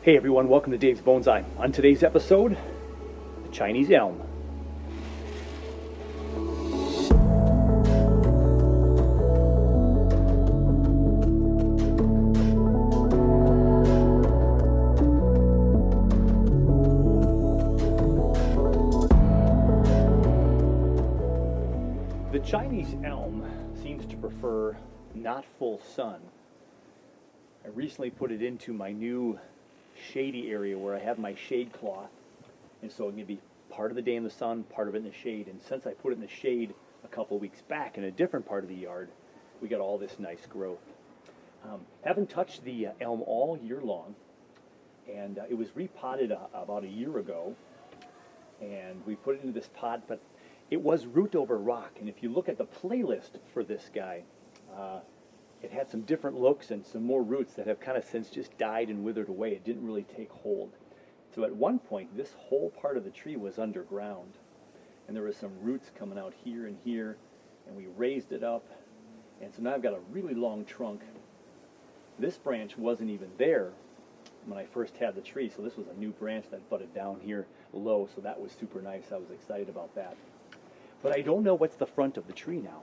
Hey everyone, welcome to Dave's Bonsai. On today's episode, the Chinese Elm. The Chinese elm seems to prefer not full sun. I recently put it into my new shady area where I have my shade cloth, and so it can be part of the day in the sun, part of it in the shade. And since I put it in the shade a couple of weeks back in a different part of the yard, we got all this nice growth. Haven't touched the elm all year long, and it was repotted about a year ago, and we put it into this pot, but it was root over rock. And if you look at the playlist for this guy, it had some different looks and some more roots that have kind of since just died and withered away. It didn't really take hold. So at one point, this whole part of the tree was underground, and there was some roots coming out here, and we raised it up, and so now I've got a really long trunk. This branch wasn't even there when I first had the tree, so this was a new branch that budded down here low, so that was super nice. I was excited about that. But I don't know what's the front of the tree now.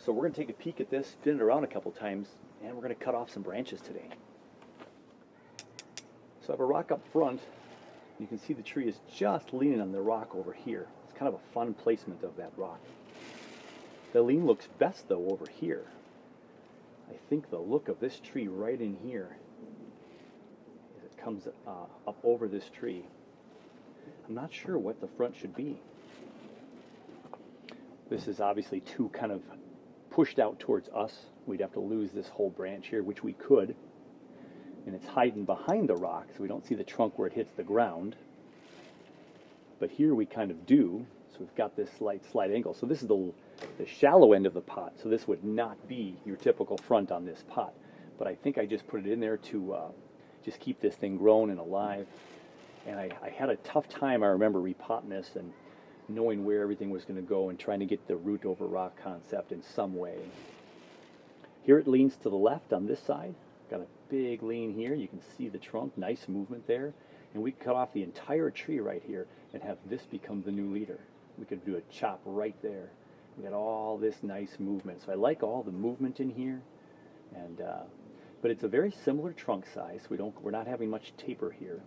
So we're going to take a peek at this, spin it around a couple times, and we're going to cut off some branches today. So I have a rock up front. You can see the tree is just leaning on the rock over here. It's kind of a fun placement of that rock. The lean looks best though over here. I think the look of this tree right in here, as it comes up over this tree, I'm not sure what the front should be. This is obviously too kind of pushed out towards us. We'd have to lose this whole branch here, which we could. And it's hiding behind the rock, so we don't see the trunk where it hits the ground. But here we kind of do, so we've got this slight angle. So this is the shallow end of the pot, so this would not be your typical front on this pot. But I think I just put it in there to just keep this thing grown and alive. And I had a tough time, I remember, repotting this and knowing where everything was going to go and trying to get the root over rock concept in some way. Here it leans to the left on this side. Got a big lean here. You can see the trunk, nice movement there. And we cut off the entire tree right here and have this become the new leader. We could do a chop right there. We got all this nice movement. So I like all the movement in here. And but it's a very similar trunk size. We're not having much taper here.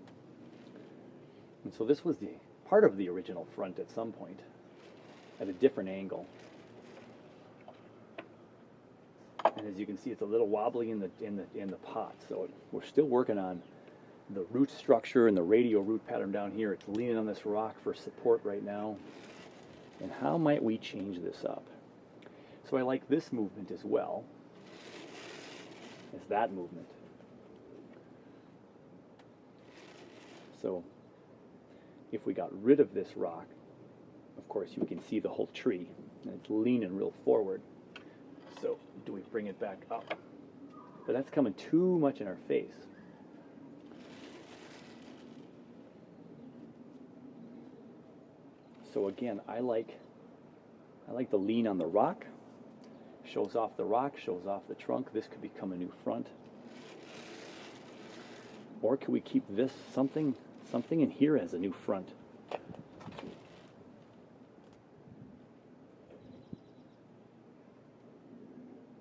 And so this was the part of the original front at some point at a different angle. And as you can see, it's a little wobbly in the pot. So we're still working on the root structure and the radial root pattern down here. It's leaning on this rock for support right now. And how might we change this up? So I like this movement as well as that movement. So if we got rid of this rock, of course you can see the whole tree, and it's leaning real forward. So do we bring it back up? But that's coming too much in our face. So again, I like the lean on the rock. Shows off the rock, shows off the trunk. This could become a new front. Or could we keep this something in here as a new front?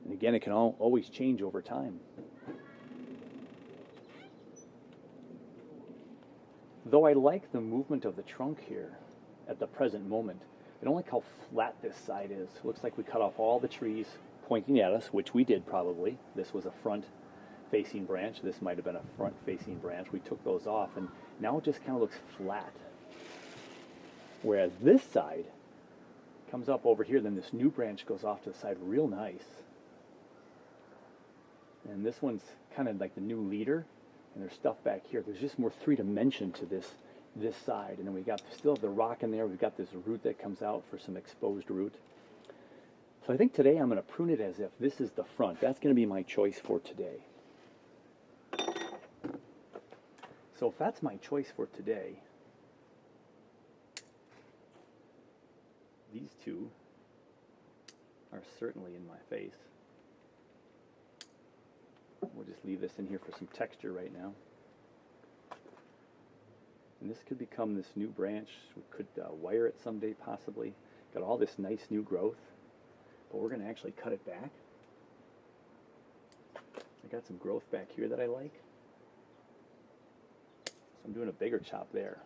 And again, it can always change over time. Though I like the movement of the trunk here at the present moment, I don't like how flat this side is. It looks like we cut off all the trees pointing at us, which we did probably. This was a front-facing branch. This might have been a front-facing branch. We took those off, and now it just kind of looks flat. Whereas this side comes up over here, then this new branch goes off to the side real nice. And this one's kind of like the new leader, and there's stuff back here. There's just more three-dimension to this side. And then we still have the rock in there. We've got this root that comes out for some exposed root. So I think today I'm going to prune it as if this is the front. That's going to be my choice for today. So if that's my choice for today, these two are certainly in my face. We'll just leave this in here for some texture right now. And this could become this new branch. We could wire it someday possibly. Got all this nice new growth, but we're going to actually cut it back. I got some growth back here that I like. So I'm doing a bigger chop there.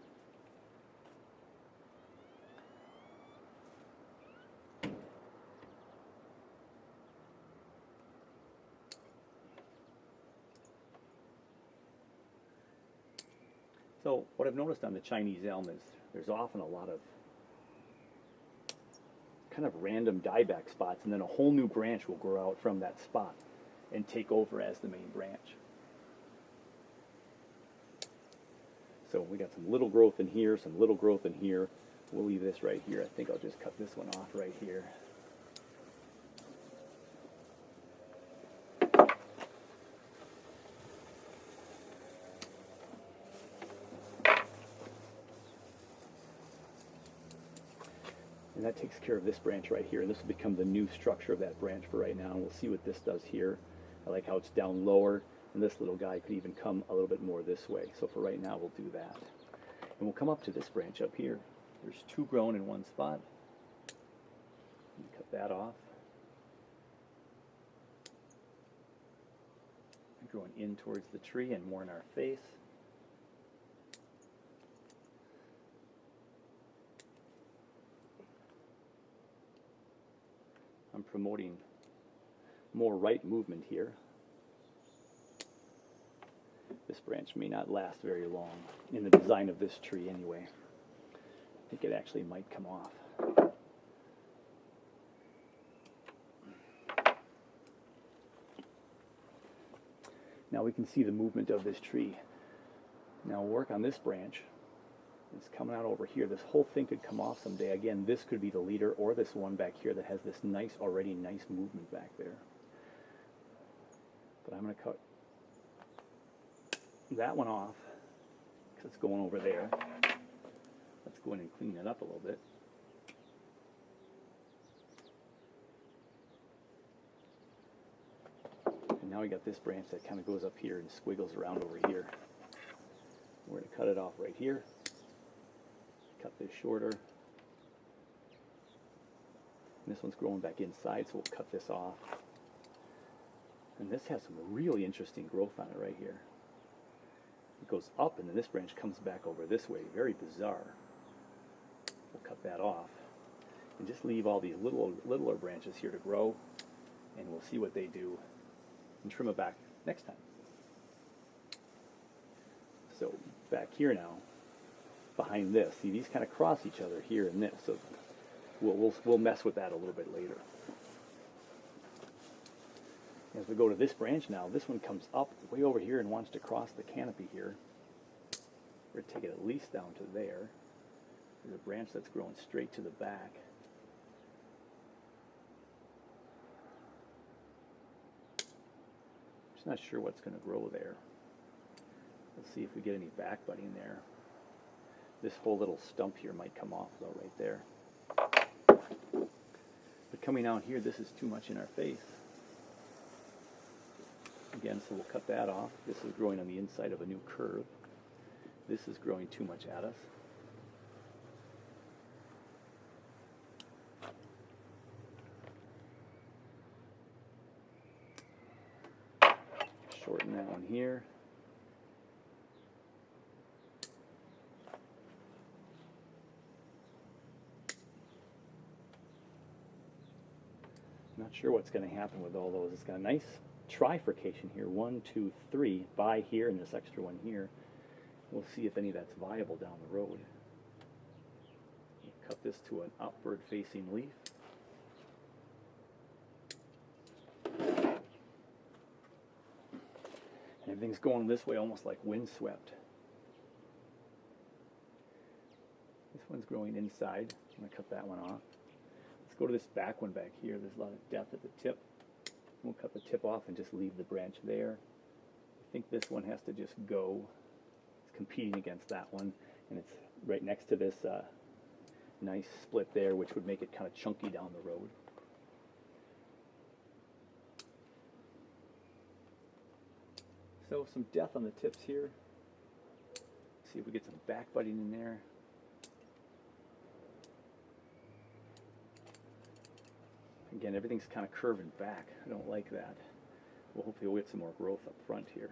So what I've noticed on the Chinese elm is there's often a lot of kind of random dieback spots, and then a whole new branch will grow out from that spot and take over as the main branch. So we got some little growth in here, some little growth in here. We'll leave this right here. I think I'll just cut this one off right here. And that takes care of this branch right here. And this will become the new structure of that branch for right now. And we'll see what this does here. I like how it's down lower. And this little guy could even come a little bit more this way. So for right now, we'll do that. And we'll come up to this branch up here. There's two grown in one spot. Cut that off. Growing in towards the tree and more in our face. I'm promoting more right movement here. This branch may not last very long in the design of this tree anyway. I think it actually might come off. Now we can see the movement of this tree. Now we'll work on this branch. It's coming out over here. This whole thing could come off someday. Again, this could be the leader, or this one back here that has this nice, already nice movement back there. But I'm going to cut that one off because it's going over there. Let's go in and clean it up a little bit. And now we got this branch that kind of goes up here and squiggles around over here. We're going to cut it off right here. Cut this shorter. And this one's growing back inside, so we'll cut this off. And this has some really interesting growth on it right here. It goes up, and then this branch comes back over this way. Very bizarre. We'll cut that off. And just leave all these littler branches here to grow, and we'll see what they do and trim it back next time. So back here now, behind this, see, these kind of cross each other here and this, so we'll mess with that a little bit later. As we go to this branch now, this one comes up way over here and wants to cross the canopy here. We're going to take it at least down to there. There's a branch that's growing straight to the back. Just not sure what's going to grow there. Let's see if we get any back budding there. This whole little stump here might come off though right there. But coming out here, this is too much in our face. Again, so we'll cut that off. This is growing on the inside of a new curve. This is growing too much at us. Shorten that one here. Not sure what's going to happen with all those. It's got a nice trifurcation here. 1, 2, 3 by here, and this extra one here. We'll see if any of that's viable down the road. Cut this to an upward facing leaf. And everything's going this way almost like windswept. This one's growing inside. I'm going to cut that one off. Go to this back one back here. There's a lot of depth at the tip. We'll cut the tip off and just leave the branch there. I think this one has to just go. It's competing against that one, and it's right next to this nice split there, which would make it kind of chunky down the road. So some depth on the tips here. See if we get some back budding in there. Again, everything's kind of curving back. I don't like that. Well, hopefully we'll get some more growth up front here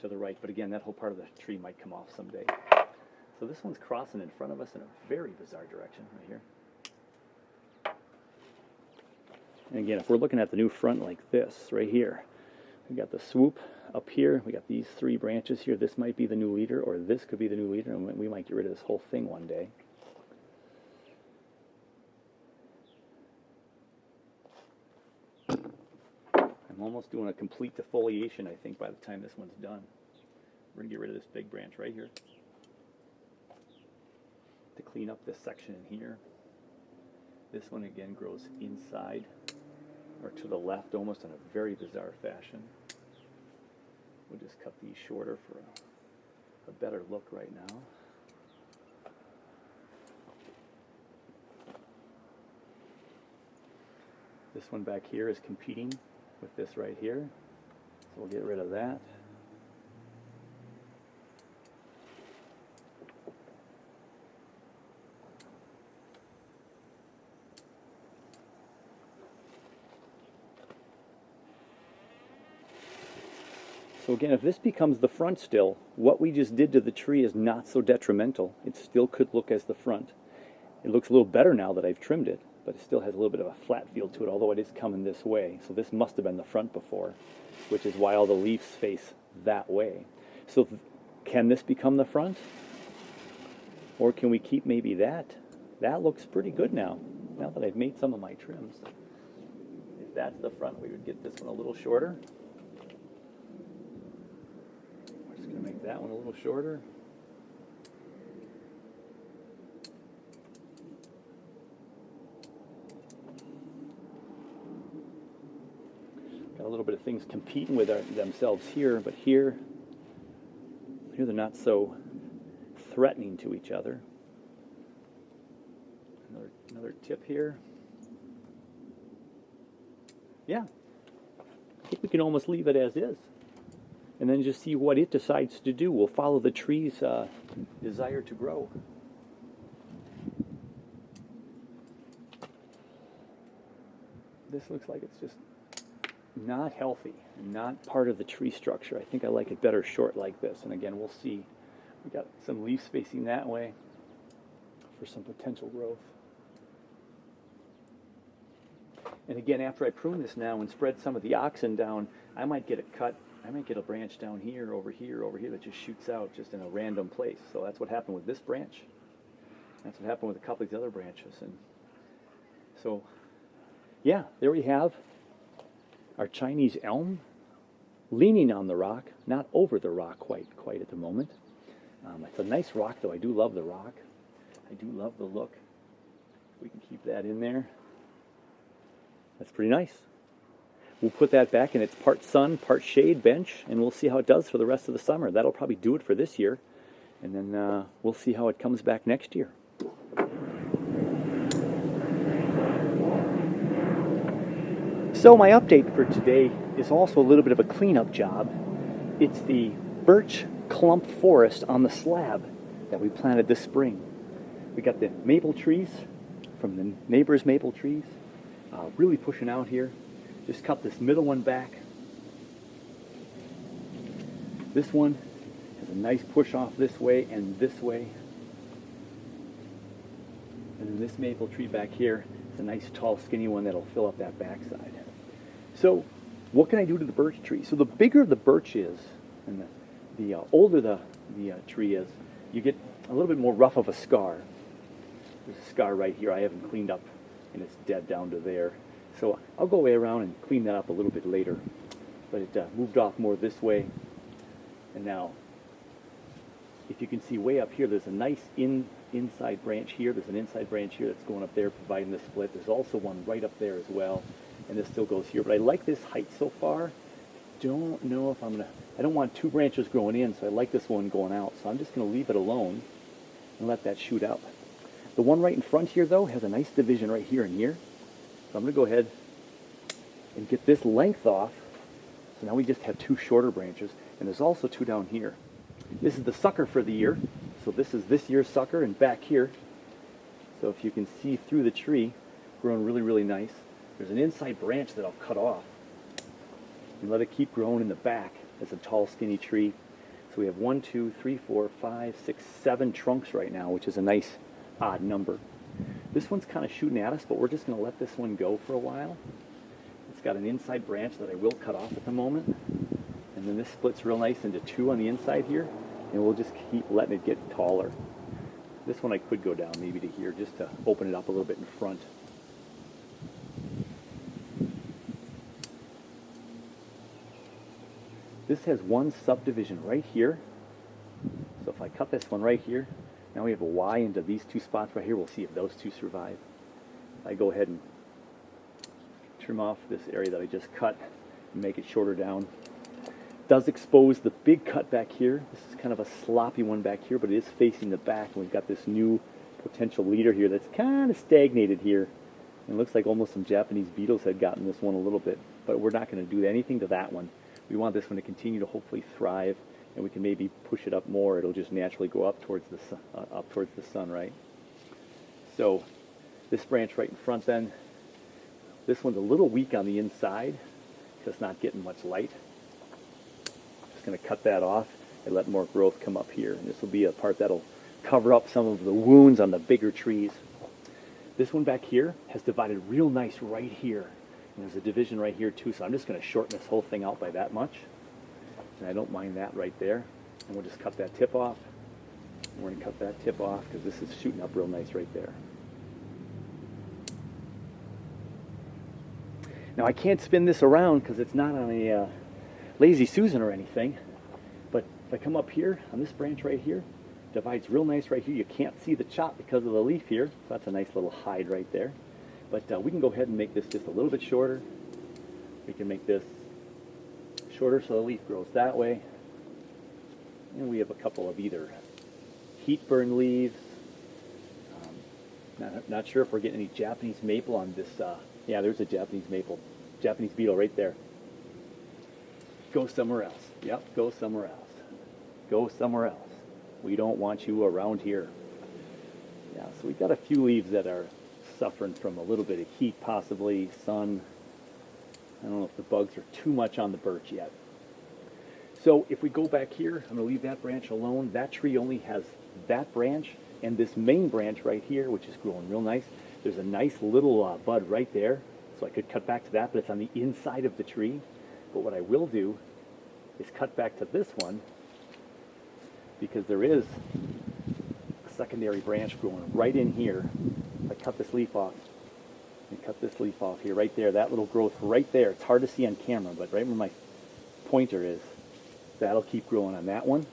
to the right. But again, that whole part of the tree might come off someday. So this one's crossing in front of us in a very bizarre direction right here. And again, if we're looking at the new front like this right here, we got the swoop up here. We got these 3 branches here. This might be the new leader, or this could be the new leader, and we might get rid of this whole thing one day. I'm almost doing a complete defoliation, I think, by the time this one's done. We're going to get rid of this big branch right here to clean up this section in here. This one again grows inside or to the left almost in a very bizarre fashion. We'll just cut these shorter for a better look right now. This one back here is competing with this right here, so we'll get rid of that. So again, if this becomes the front still, what we just did to the tree is not so detrimental. It still could look as the front. It looks a little better now that I've trimmed it, but it still has a little bit of a flat feel to it, although it is coming this way. So this must have been the front before, which is why all the leaves face that way. So can this become the front? Or can we keep maybe that? That looks pretty good now that I've made some of my trims. If that's the front, we would get this one a little shorter. We're just going to make that one a little shorter. Got a little bit of things competing with themselves here, but here they're not so threatening to each other. Another tip here. Yeah, I think we can almost leave it as is, and then just see what it decides to do. We'll follow the tree's desire to grow. This looks like it's just not healthy, not part of the tree structure. I think I like it better short like this. And again, we'll see. We got some leaves facing that way for some potential growth. And again, after I prune this now and spread some of the oxen down, I might get a cut. I might get a branch down here, over here that just shoots out just in a random place. So that's what happened with this branch. That's what happened with a couple of the other branches. And so, yeah, there we have our Chinese elm, leaning on the rock, not over the rock quite at the moment. It's a nice rock, though. I do love the rock. I do love the look. We can keep that in there. That's pretty nice. We'll put that back in its part sun, part shade bench, and we'll see how it does for the rest of the summer. That'll probably do it for this year, and then we'll see how it comes back next year. So my update for today is also a little bit of a cleanup job. It's the birch clump forest on the slab that we planted this spring. We got the maple trees from the neighbor's maple trees really pushing out here. Just cut this middle one back. This one has a nice push off this way and this way. And then this maple tree back here is a nice tall skinny one that'll fill up that backside. So what can I do to the birch tree? So the bigger the birch is and the older the tree is, you get a little bit more rough of a scar. There's a scar right here I haven't cleaned up, and it's dead down to there. So I'll go way around and clean that up a little bit later. But it moved off more this way. And now, if you can see way up here, there's a nice inside branch here. There's an inside branch here that's going up there, providing the split. There's also one right up there as well. And this still goes here. But I like this height so far. Don't know if I don't want two branches growing in, so I like this one going out. So I'm just going to leave it alone and let that shoot up. The one right in front here, though, has a nice division right here and here. So I'm going to go ahead and get this length off. So now we just have two shorter branches. And there's also two down here. This is the sucker for the year. So this is this year's sucker, and back here, so if you can see through the tree, growing really, really nice. There's an inside branch that I'll cut off and let it keep growing in the back as a tall, skinny tree. So we have 1, 2, 3, 4, 5, 6, 7 trunks right now, which is a nice odd number. This one's kind of shooting at us, but we're just going to let this one go for a while. It's got an inside branch that I will cut off at the moment. And then this splits real nice into 2 on the inside here, and we'll just keep letting it get taller. This one I could go down maybe to here just to open it up a little bit in front. This has one subdivision right here. So if I cut this one right here, now we have a Y into these 2 spots right here. We'll see if those 2 survive. I go ahead and trim off this area that I just cut and make it shorter down. Does expose the big cut back here. This is kind of a sloppy one back here, but it is facing the back, and we've got this new potential leader here that's kind of stagnated here. And it looks like almost some Japanese beetles had gotten this one a little bit, but we're not going to do anything to that one. We want this one to continue to hopefully thrive, and we can maybe push it up more. It'll just naturally go up towards the sun, right? So this branch right in front then, this one's a little weak on the inside because it's not getting much light. Just going to cut that off and let more growth come up here. And this will be a part that'll cover up some of the wounds on the bigger trees. This one back here has divided real nice right here. And there's a division right here too, so I'm just going to shorten this whole thing out by that much. And I don't mind that right there. And we'll just cut that tip off. And we're going to cut that tip off because this is shooting up real nice right there. Now I can't spin this around because it's not on a Lazy Susan or anything. But if I come up here on this branch right here, divides real nice right here. You can't see the chop because of the leaf here. So that's a nice little hide right there. But we can go ahead and make this just a little bit shorter. We can make this shorter so the leaf grows that way. And we have a couple of either heat burn leaves. Not sure if we're getting any Japanese maple on this. Yeah, there's a Japanese maple. Japanese beetle right there. Go somewhere else. Yep, go somewhere else. Go somewhere else. We don't want you around here. Yeah, so we've got a few leaves that are suffering from a little bit of heat, possibly sun. I don't know if the bugs are too much on the birch yet. So if we go back here, I'm going to leave that branch alone. That tree only has that branch and this main branch right here, which is growing real nice. There's a nice little bud right there, so I could cut back to that, but it's on the inside of the tree. But what I will do is cut back to this one because there is a secondary branch growing right in here. If I cut this leaf off, and cut this leaf off here, right there, that little growth right there. It's hard to see on camera, but right where my pointer is, that'll keep growing on that one.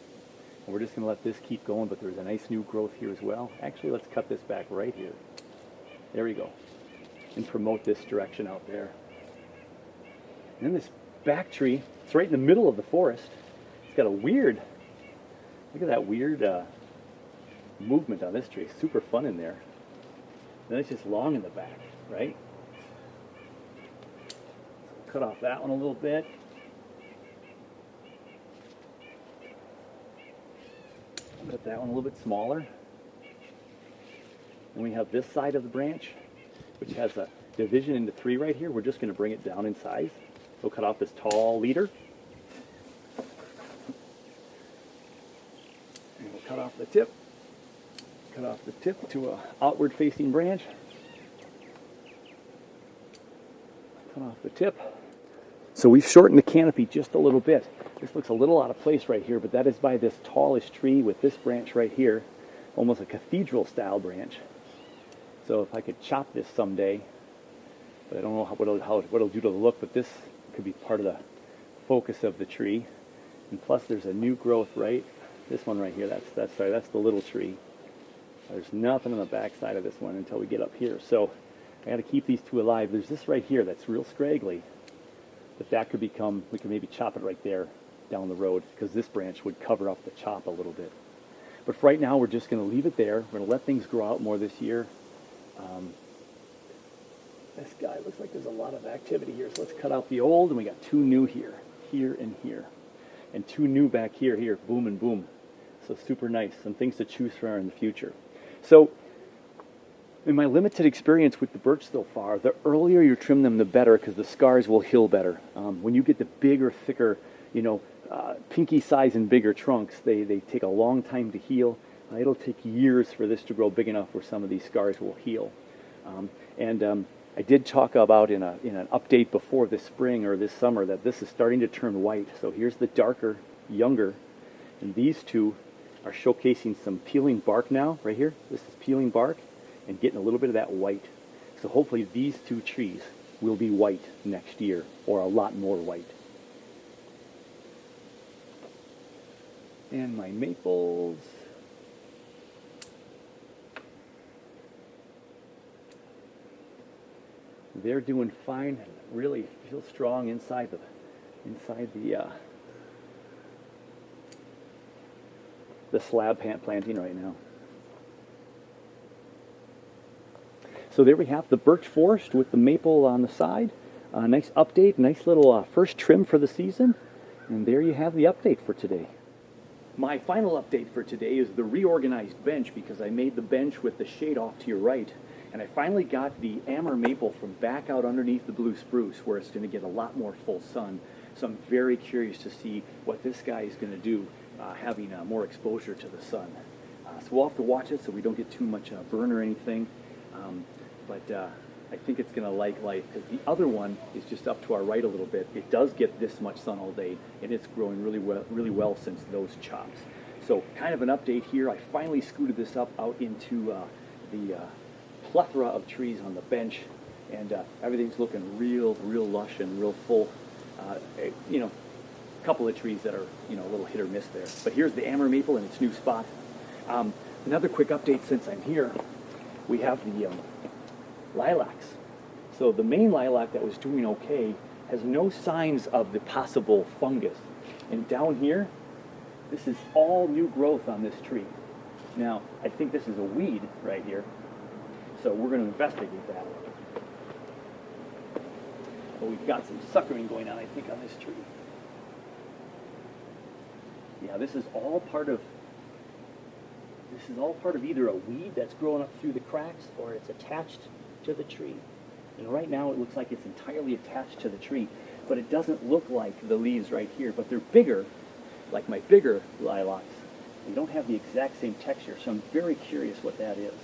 And we're just going to let this keep going, but there's a nice new growth here as well. Actually, let's cut this back right here. There we go. And promote this direction out there. And then this back tree, it's right in the middle of the forest. It's got a weird, look at that weird movement on this tree. It's super fun in there. Then it's just long in the back, right? So cut off that one a little bit. Cut that one a little bit smaller. And we have this side of the branch, which has a division into 3 right here. We're just going to bring it down in size. We'll cut off this tall leader. And we'll cut off the tip. Cut off the tip to an outward facing branch. Cut off the tip. So we've shortened the canopy just a little bit. This looks a little out of place right here, but that is by this tallish tree with this branch right here, almost a cathedral style branch. So if I could chop this someday, but I don't know what it'll do to the look, but this could be part of the focus of the tree. And plus there's a new growth right, this one right here, that's the little tree. There's nothing on the back side of this one until we get up here. So I got to keep these 2 alive. There's this right here that's real scraggly, but that could become, we could maybe chop it right there down the road because this branch would cover up the chop a little bit. But for right now, we're just going to leave it there. We're going to let things grow out more this year. This guy looks like there's a lot of activity here. So let's cut out the old, and we got 2 new here, here and here. And 2 new back here, boom and boom. So super nice, some things to choose from in the future. So in my limited experience with the birch so far, the earlier you trim them, the better, because the scars will heal better. When you get the bigger, thicker, pinky size and bigger trunks, they take a long time to heal. It'll take years for this to grow big enough where some of these scars will heal. I did talk about in an update before this spring or this summer that this is starting to turn white. So here's the darker, younger, and these two are showcasing some peeling bark now, right here. This is peeling bark and getting a little bit of that white. So hopefully these two trees will be white next year, or a lot more white. And my maples. They're doing fine and really feel strong inside the slab planting right now. So there we have the birch forest with the maple on the side. Nice update, nice little first trim for the season. And there you have the update for today. My final update for today is the reorganized bench, because I made the bench with the shade off to your right. And I finally got the amber maple from back out underneath the blue spruce, where it's going to get a lot more full sun. So I'm very curious to see what this guy is going to do, having more exposure to the sun. So we'll have to watch it so we don't get too much burn or anything. But I think it's going to like life, because the other one is just up to our right a little bit. It does get this much sun all day, and it's growing really well since those chops. So kind of an update here. I finally scooted this up out into the plethora of trees on the bench, and everything's looking real lush and real full. A couple of trees that are a little hit or miss there. But here's the amber maple in its new spot. Another quick update since I'm here. We have the lilacs. So the main lilac that was doing okay has no signs of the possible fungus. And down here, this is all new growth on this tree. Now, I think this is a weed right here, so we're going to investigate that. But we've got some suckering going on, I think, on this tree. Yeah, this is all part of either a weed that's growing up through the cracks, or it's attached to the tree. And right now it looks like it's entirely attached to the tree, but it doesn't look like the leaves right here. But they're bigger, like my bigger lilacs. They don't have the exact same texture, so I'm very curious what that is.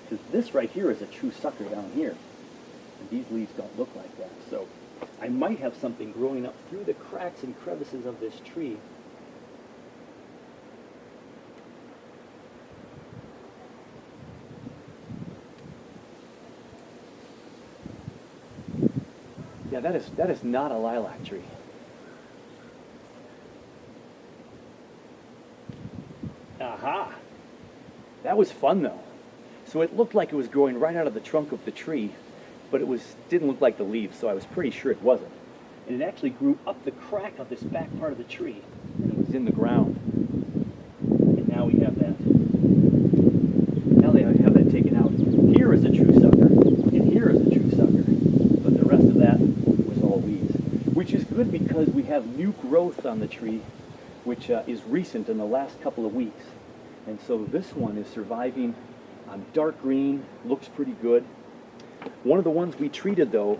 Because this right here is a true sucker down here, and these leaves don't look like that. So I might have something growing up through the cracks and crevices of this tree. Yeah, that is not a lilac tree. Aha! That was fun though. So it looked like it was growing right out of the trunk of the tree, but it didn't look like the leaves, so I was pretty sure it wasn't. And it actually grew up the crack of this back part of the tree, and it was in the ground. And now we have that. Now they have that taken out. Here is a true sucker, and here is a true sucker, but the rest of that was all weeds. Which is good because we have new growth on the tree, which is recent in the last couple of weeks. And so this one is surviving dark green, looks pretty good. One of the ones we treated though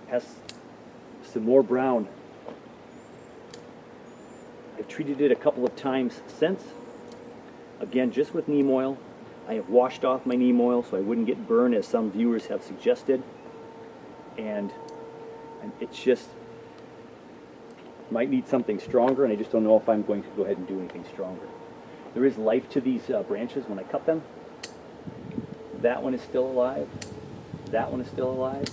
has some more brown. I've treated it a couple of times since. Again, just with neem oil. I have washed off my neem oil so I wouldn't get burned, as some viewers have suggested. And it's just, might need something stronger, and I just don't know if I'm going to go ahead and do anything stronger. There is life to these branches when I cut them. That one is still alive. That one is still alive.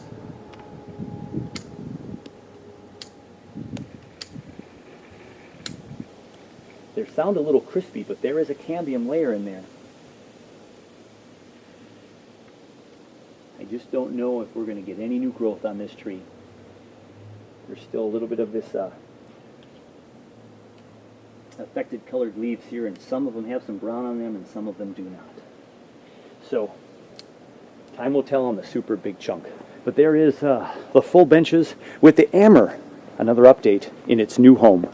They sound a little crispy, but there is a cambium layer in there. I just don't know if we're going to get any new growth on this tree. There's still a little bit of this affected colored leaves here, and some of them have some brown on them and some of them do not. So time will tell on the super big chunk. But there is the full benches with the amber, another update, in its new home.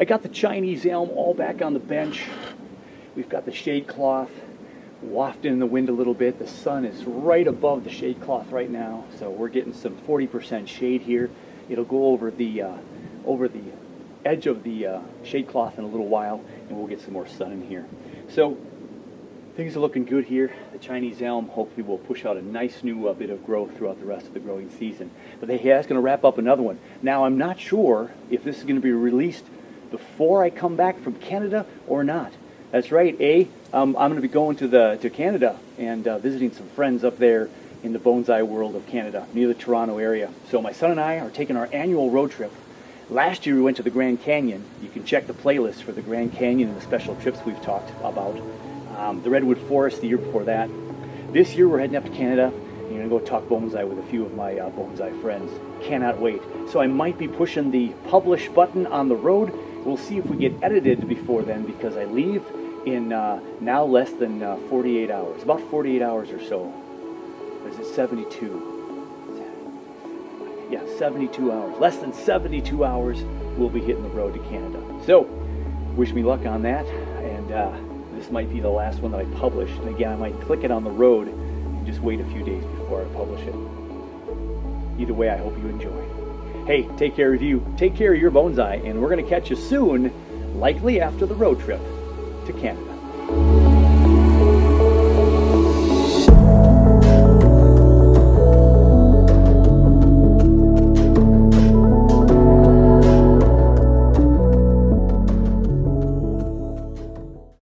I got the Chinese Elm all back on the bench. We've got the shade cloth wafting in the wind a little bit. The sun is right above the shade cloth right now, so we're getting some 40% shade here. It'll go over the edge of the shade cloth in a little while, and we'll get some more sun in here. So things are looking good here. The Chinese Elm hopefully will push out a nice new bit of growth throughout the rest of the growing season. But that's going to wrap up another one. Now I'm not sure if this is going to be released before I come back from Canada or not. That's right, I'm going to be going to Canada and visiting some friends up there in the bonsai world of Canada, near the Toronto area. So my son and I are taking our annual road trip. Last year we went to the Grand Canyon. You can check the playlist for the Grand Canyon and the special trips we've talked about. The Redwood Forest the year before that. This year we're heading up to Canada. I'm going to go talk bonsai with a few of my bonsai friends. Cannot wait. So I might be pushing the publish button on the road. We'll see if we get edited before then, because I leave in now less than 48 hours. About 48 hours or so. Or is it 72? Yeah, 72 hours. Less than 72 hours we'll be hitting the road to Canada. So, wish me luck on that. And this might be the last one that I publish. And again, I might click it on the road and just wait a few days before I publish it. Either way, I hope you enjoy. Hey, take care of you. Take care of your bonsai. And we're going to catch you soon, likely after the road trip to Canada.